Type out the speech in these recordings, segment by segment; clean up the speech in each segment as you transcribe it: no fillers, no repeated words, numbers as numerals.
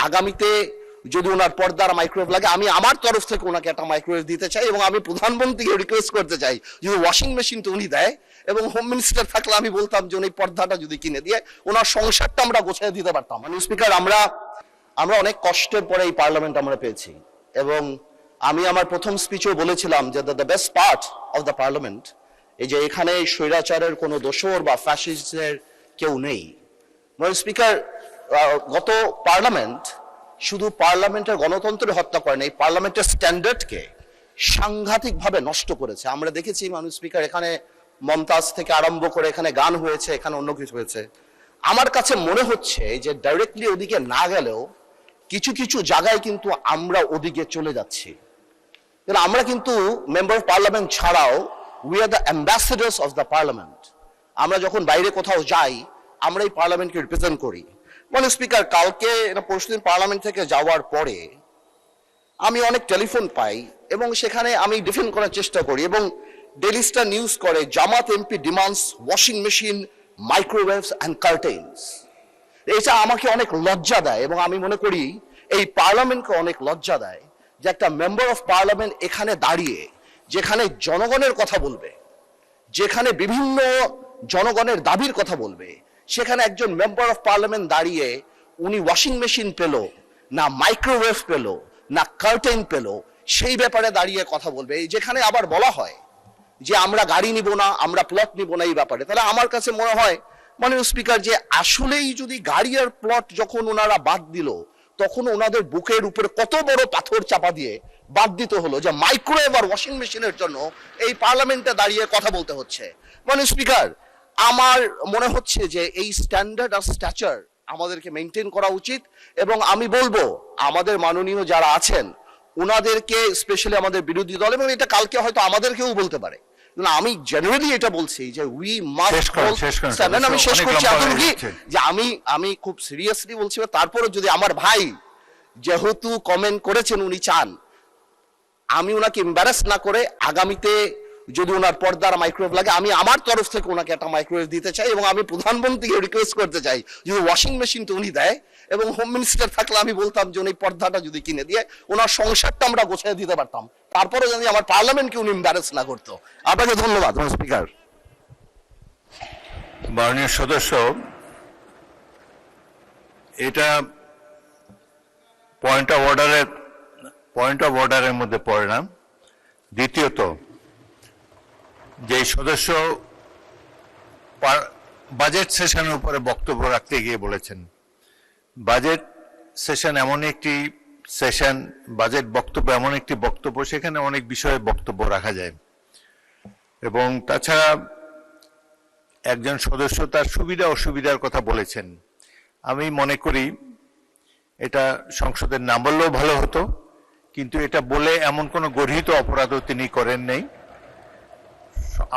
আগামীতে যদি ওনার পর্দার মাইক্রোওয়েভ লাগে আমি আমার তরফ থেকে ওনাকে একটা মাইক্রোওয়েভ দিতে চাই, এবং আমি প্রধানমন্ত্রীকে রিকোয়েস্ট করতে চাই যদি ওয়াশিং মেশিন তো উনি দেয়, এবং হোম মিনিস্টার থাকলে আমি বলতাম যে উনি পর্দাটা যদি কিনে দিয়ে ওনার সংসারটা আমরা গোছায় দিতে পারতাম। মানে স্পিকার, আমরা অনেক কষ্টের পরে এই পার্লামেন্ট আমরা পেয়েছি, এবং আমি আমার প্রথম স্পিচেও বলেছিলাম যে the best part of the parliament এই যে এখানে স্বৈরাচারের কোনো দোসর বা ফ্যাসিস্টের কেউ নেই। মানে স্পিকার, গত পার্লামেন্ট শুধু পার্লামেন্টের গণতন্ত্রের হত্যা করেন, এই পার্লামেন্টের স্ট্যান্ডার্ডকে সাংঘাতিকভাবে নষ্ট করেছে। আমরা দেখেছি মানুষ স্পিকার, এখানে মমতাজ থেকে আরম্ভ করে এখানে গান হয়েছে, এখানে অন্য কিছু হয়েছে। আমার কাছে মনে হচ্ছে যে ডাইরেক্টলি ওদিকে না গেলেও কিছু কিছু জায়গায় কিন্তু আমরা ওদিকে চলে যাচ্ছি। আমরা কিন্তু মেম্বার অফ পার্লামেন্ট ছাড়াও we are the ambassadors of the parliament. আমরা যখন বাইরে কোথাও যাই আমরা এই পার্লামেন্টকে রিপ্রেজেন্ট করি। মানে স্পিকার, কালকে পরশুদিন পার্লামেন্ট থেকে যাওয়ার পরে আমি অনেক টেলিফোন পাই, এবং সেখানে আমি ডিফেন্ড করার চেষ্টা করি, এবং ডেইলি স্টার নিউজ করে Jamaat MP demands washing machine, microwaves and curtains. এটা আমাকে অনেক লজ্জা দেয়, এবং আমি মনে করি এই পার্লামেন্টকে অনেক লজ্জা দেয় যে একটা মেম্বার অফ পার্লামেন্ট এখানে দাঁড়িয়ে যেখানে জনগণের কথা বলবে, যেখানে বিভিন্ন জনগণের দাবির কথা বলবে, সেখানে একজন মেম্বার অফ পার্লামেন্ট দাঁড়িয়ে উনি ওয়াশিং মেশিন পেল না, মাইক্রোওয়েভ পেল না, কার্টেন পেল, সেই ব্যাপারে দাঁড়িয়ে কথা বলবে। যেখানে আবার বলা হয় যে আমরা গাড়ি নিব না, আমরা প্লট নিব না এই ব্যাপারে, তাহলে আমার কাছে মনে হয় মাননীয় স্পিকার যে আসলেই যদি গাড়ি আর প্লট যখন ওনারা বাদ দিল তখন ওনাদের বুকের উপরে কত বড় পাথর চাপা দিয়ে বাদ দিতে হলো যে মাইক্রোওয়েভ আর ওয়াশিং মেশিনের জন্য এই পার্লামেন্টে দাঁড়িয়ে কথা বলতে হচ্ছে। মাননীয় স্পিকার, আমার মনে হচ্ছে যে এই স্ট্যান্ডার্ড আর স্ট্যাচার আমাদেরকে মেনটেন করা উচিত, এবং আমি বলবো আমাদের মাননীয় যারা আছেন ওনাদেরকে, স্পেশালি আমাদের বিরোধী দল, এবং এটা কালকে হয়তো আমাদেরকেও বলতে পারে, আমি জেনারেলি এটা বলছি যে উই মাস্ট, আমি শেষ করছি যে আমি খুব সিরিয়াসলি বলছি। তারপরে যদি আমার ভাই যেহেতু কমেন্ট করেছেন উনি চান আমি ওনাকে এম্বারাস না করে আগামীতে যদি ওনার পর্দার মাইক্রোওয়েভ লাগে আমি আমার তরফ থেকে ওনাকে একটা মাইক্রোওয়েভ দিতে চাই, এবং আমি প্রধানমন্ত্রীকে রিকোয়েস্ট করতে চাই যদি ওয়াশিং মেশিন তো উনি দেয়, এবং হোম মিনিস্টার থাকলে আমি বলতাম যে উনি পর্দাটা যদি কিনে দিয়ে ওনার সংসারটা আমরা গোছায় দিতে পারতাম, তারপরে যদি আমার পার্লামেন্টকে উনি এম্বারাস না করতো। আপনাকে ধন্যবাদ স্পিকার। মাননীয় সদস্য, এটা পয়েন্ট অফ অর্ডারের মধ্যে পড়ে না। দ্বিতীয়ত, যে সদস্য বাজেট সেশনের উপরে বক্তব্য রাখতে গিয়ে বলেছেন, বাজেট সেশন এমন একটি সেশন, বাজেট বক্তব্য এমন একটি বক্তব্য সেখানে অনেক বিষয়ে বক্তব্য রাখা যায়, এবং তাছাড়া একজন সদস্য তার সুবিধা অসুবিধার কথা বলেছেন। আমি মনে করি এটা সংসদের না বললেও ভালো হতো, কিন্তু এটা বলে এমন কোনো গর্হিত অপরাধও তিনি করেন নাই।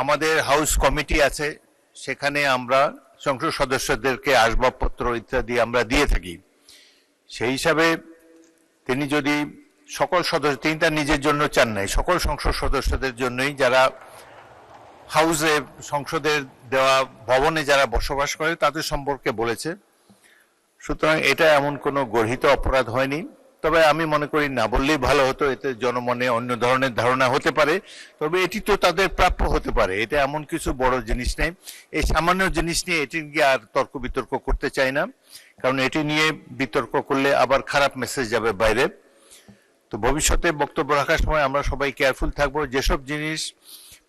আমাদের হাউস কমিটি আছে, সেখানে আমরা সংসদ সদস্যদেরকে আসবাবপত্র ইত্যাদি আমরা দিয়ে থাকি। সেই হিসাবে তিনি যদি তিনি তার নিজের জন্য চান নাই, সকল সংসদ সদস্যদের জন্যই, যারা হাউসে সংসদের দেওয়া ভবনে যারা বসবাস করে তাদের সম্পর্কে বলেছে। সুতরাং এটা এমন কোনো গর্হিত অপরাধ হয়নি। তবে আমি মনে করি না বললেই ভালো হতো, এতে জনমনে অন্য ধরনের ধারণা হতে পারে, তবে এটি তো তাদের প্রাপ্য হতে পারে। এটা এমন কিছু বড় জিনিস নেই, এই সামান্য জিনিস নিয়ে এটি নিয়ে আর তর্ক বিতর্ক করতে চাই না, কারণ এটি নিয়ে বিতর্ক করলে আবার খারাপ মেসেজ যাবে বাইরে। তো ভবিষ্যতে বক্তব্য রাখার সময় আমরা সবাই কেয়ারফুল থাকবো। যেসব জিনিস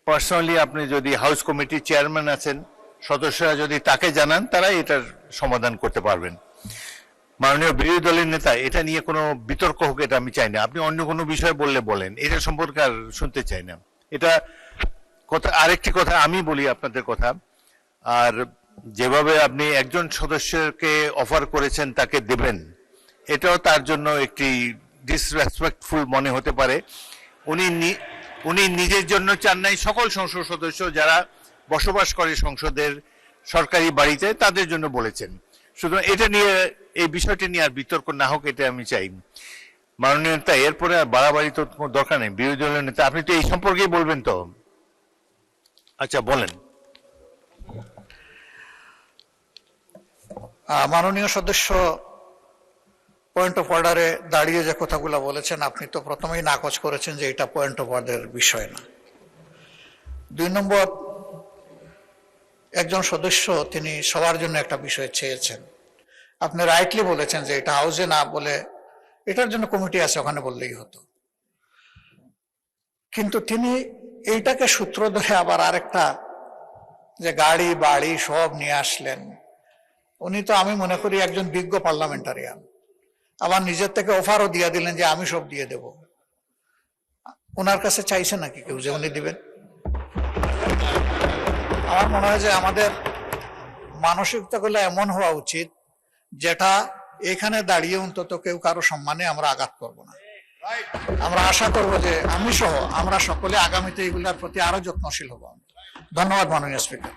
পার্সোনালি আপনি যদি হাউস কমিটির চেয়ারম্যান আছেন, সদস্যরা যদি তাকে জানান, তারাই এটার সমাধান করতে পারবেন। মাননীয় বিরোধী দলের নেতা, এটা নিয়ে কোনো বিতর্ক হোক এটা আমি চাই না। আপনি অন্য কোনো বিষয় বললে বলেন, এটা সম্পর্কে আর শুনতে চাই না। এটা কথা। আরেকটি কথা আমি বলি আপনাদের কথা, আর যেভাবে আপনি একজন সদস্যকে অফার করেছেন তাকে দেবেন, এটাও তার জন্য একটি ডিসরেসপেক্টফুল মনে হতে পারে। উনি নিজের জন্য চান নাই, সকল সংসদ সদস্য যারা বসবাস করে সংসদের সরকারি বাড়িতে তাদের জন্য বলেছেন। সুতরাং এটা নিয়ে, এই বিষয়টি নিয়ে আর বিতর্ক না হোক, এটা আমি চাই। মাননীয় নেতা, এরপরে আর বাড়াবাড়ি তো কোনো দরকার নেই। বিরোধী দলের নেতা, আপনি তো এই সম্পর্কেই বলবেন তো? আচ্ছা, বলেন। মাননীয় সদস্য পয়েন্ট অফ অর্ডারে দাঁড়িয়ে যে কথাগুলো বলেছেন, আপনি তো প্রথমেই নাকচ করেছেন যে এটা পয়েন্ট অফ অর্ডারের বিষয় না। 2 নম্বর, একজন সদস্য তিনি সবার জন্য একটা বিষয় চেয়েছেন। আপনি রাইটলি বলেছেন যে এটা হাউসে না বলে এটার জন্য কমিটি আছে, ওখানে বললেই হতো। কিন্তু তিনি এইটাকে সূত্র ধরে আবার আরেকটা, যে গাড়ি বাড়ি সব নিয়ে আসলেন। উনি তো আমি মনে করি একজন বিজ্ঞ পার্লামেন্টারিয়ান, আবার নিজের থেকে অফারও দিয়ে দিলেন যে আমি সব দিয়ে দেব। ওনার কাছে চাইছে নাকি কেউ যে উনি দিবেন? আমার মনে হয় যে আমাদের মানসিকতাগুলো এমন হওয়া উচিত যেটা এখানে দাঁড়িয়ে অন্তত কেউ কারো সম্মানে আমরা আঘাত করব না। আমরা আশা করব যে আমি সহ আমরা সকলে আগামীতে এগুলোর প্রতি আরো যত্নশীল হব। ধন্যবাদ মাননীয় স্পিকার।